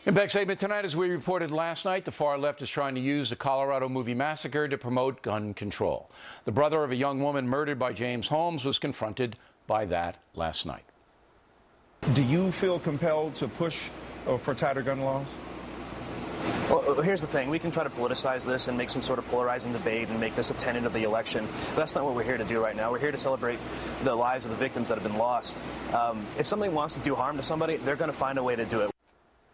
In back segment tonight, as we reported last night, the far left is trying to use the Colorado movie massacre to promote gun control. The brother of a young woman murdered by James Holmes was confronted by that last night. Do you feel compelled to push for tighter gun laws? Well, here's the thing. We can try to politicize this and make some sort of polarizing debate and make this a tenet of the election. But that's not what we're here to do right now. We're here to celebrate the lives of the victims that have been lost. If somebody wants to do harm to somebody, they're going to find a way to do it.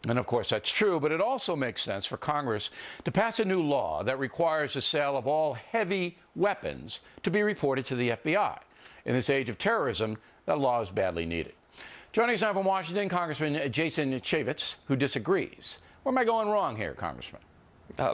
And of course, that's true, but it also makes sense for Congress to pass a new law that requires the sale of all heavy weapons to be reported to the FBI. In this age of terrorism, that law is badly needed. Joining us now from Washington, Congressman Jason Chaffetz, who disagrees. Where am I going wrong here, Congressman?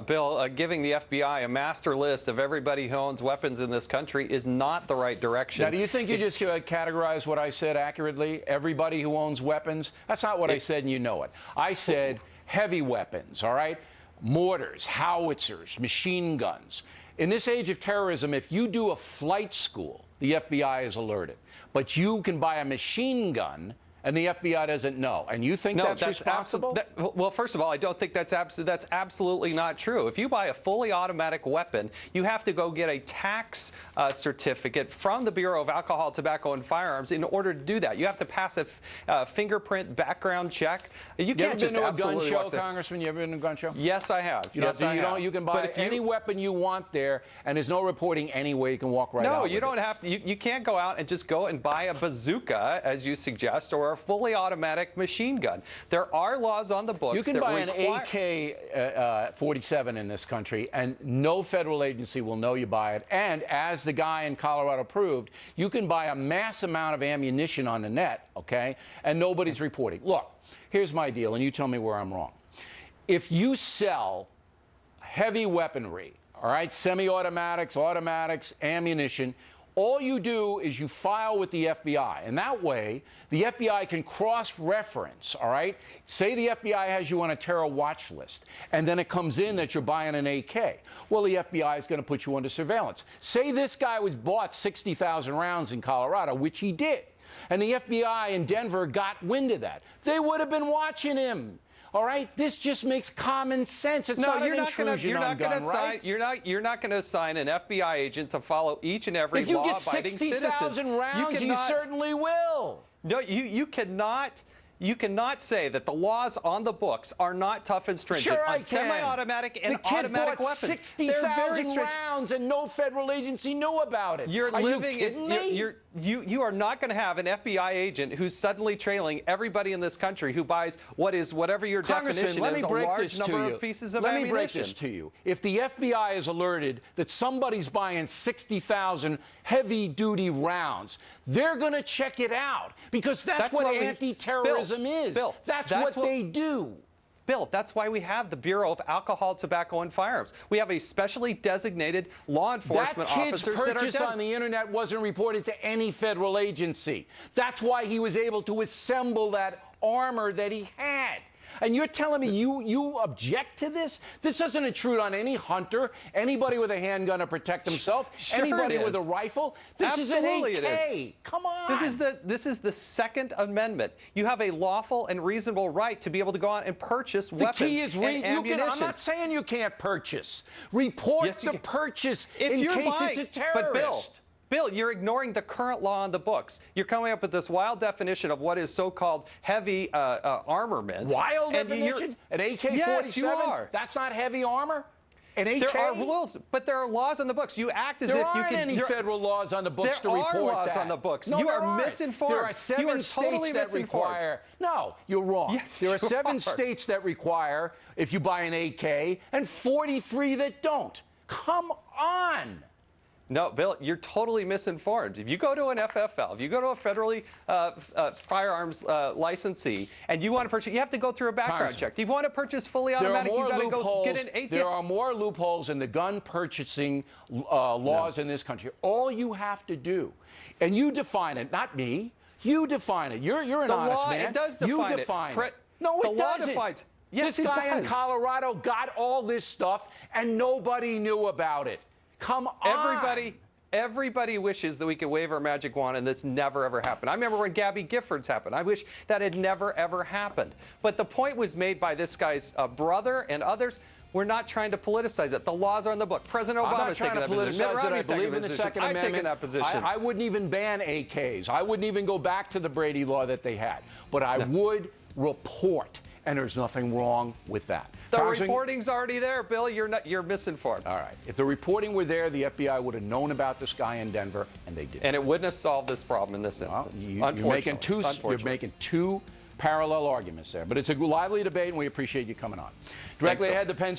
Bill, giving the FBI a master list of everybody who owns weapons in this country is not the right direction. Now, do you think you just categorized what I said accurately? Everybody who owns weapons? That's not what I said, and you know it. I said heavy weapons, all right? Mortars, howitzers, machine guns. In this age of terrorism, if you do a flight school, the FBI is alerted. But you can buy a machine gun and the FBI doesn't know. And you think that's responsible? Well, first of all, I don't think that's absolutely not true. If you buy a fully automatic weapon, you have to go get a tax certificate from the Bureau of Alcohol, Tobacco, and Firearms in order to do that. You have to pass a fingerprint background check. You can't just absolutely to a gun show, Congressman? You ever been to a gun show? Yes, I have. Yes, I have. You can buy any weapon you want there, and there's no reporting anywhere. You can walk right out. No, you don't have to. You can't go out and just go and buy a bazooka, as you suggest, or a fully automatic machine gun. There are laws on the books. You can buy an AK-47 in this country, and no federal agency will know you buy it. And as the guy in Colorado proved, you can buy a mass amount of ammunition on the net, okay, and nobody's reporting. Look, here's my deal, and you tell me where I'm wrong. If you sell heavy weaponry, all right, semi-automatics, automatics, ammunition, all you do is you file with the FBI, and that way the FBI can cross-reference, all right? Say the FBI has you on a terror watch list, and then it comes in that you're buying an AK. Well, the FBI is going to put you under surveillance. Say this guy was bought 60,000 rounds in Colorado, which he did, and the FBI in Denver got wind of that. They would have been watching him. All right, this just makes common sense. It's not an intrusion on gun rights. You're not going to assign an FBI agent to follow each and every law-abiding citizen. If you get 60,000 rounds, you certainly will. No, you cannot. You cannot say that the laws on the books are not tough and stringent on semi-automatic and automatic weapons. 60,000 rounds and no federal agency knew about it. You are not going to have an FBI agent who's suddenly trailing everybody in this country who buys whatever your definition is, a large number of pieces of ammunition. Let me break this to you. If the FBI is alerted that somebody's buying 60,000 heavy-duty rounds, they're going to check it out because that's what anti-terrorism is. Bill, that's what they do. Bill, that's why we have the Bureau of Alcohol, Tobacco, and Firearms. We have a specially designated law enforcement officers that are That kid's purchase on the internet wasn't reported to any federal agency. That's why he was able to assemble that armor that he had. And you're telling me you object to this? This doesn't intrude on any hunter, anybody with a handgun to protect himself, anybody with a rifle. This Absolutely is an AK. Come on. This is the Second Amendment. You have a lawful and reasonable right to be able to go out and purchase weapons and ammunition. I'm not saying you can't purchase. Report the purchase in case it's a terrorist. But Bill, you're ignoring the current law on the books. You're coming up with this wild definition of what is so-called heavy armament. Wild definition? An AK-47? Yes, you are. That's not heavy armor? An AK? There are rules, but there are laws on the books. You act as if you can. There aren't any federal laws on the books to report that. There are laws on the books. No, you are misinformed. There are 7 states that require. No, you're wrong. Yes, there are 7 states that require if you buy an AK, and 43 that don't. Come on. No, Bill, you're totally misinformed. If you go to an FFL, if you go to a federally firearms licensee, and you want to purchase, you have to go through a background check. If you want to purchase fully automatic, you've got to go get an ATF. There are more loopholes in the gun purchasing laws in this country. All you have to do, and you define it, not me. You define it. You're an honest man. It does define you define it. No, it doesn't. Defines. Yes, this guy in Colorado got all this stuff, and nobody knew about it. Come on. Everybody wishes that we could wave our magic wand and this never, ever happened. I remember when Gabby Giffords happened. I wish that had never, ever happened. But the point was made by this guy's brother and others. We're not trying to politicize it. The laws are in the book. President Obama's taking that position. Mitt Romney's taking that position. I've taken that position. I wouldn't even ban AKs. I wouldn't even go back to the Brady law that they had. But I would report, and there's nothing wrong with that. The reporting's already there, Bill. You're misinformed. All right. If the reporting were there, the FBI would have known about this guy in Denver, and they didn't. And it wouldn't have solved this problem in this instance. You're making two parallel arguments there. But it's a lively debate, and we appreciate you coming on. Directly ahead, the Penn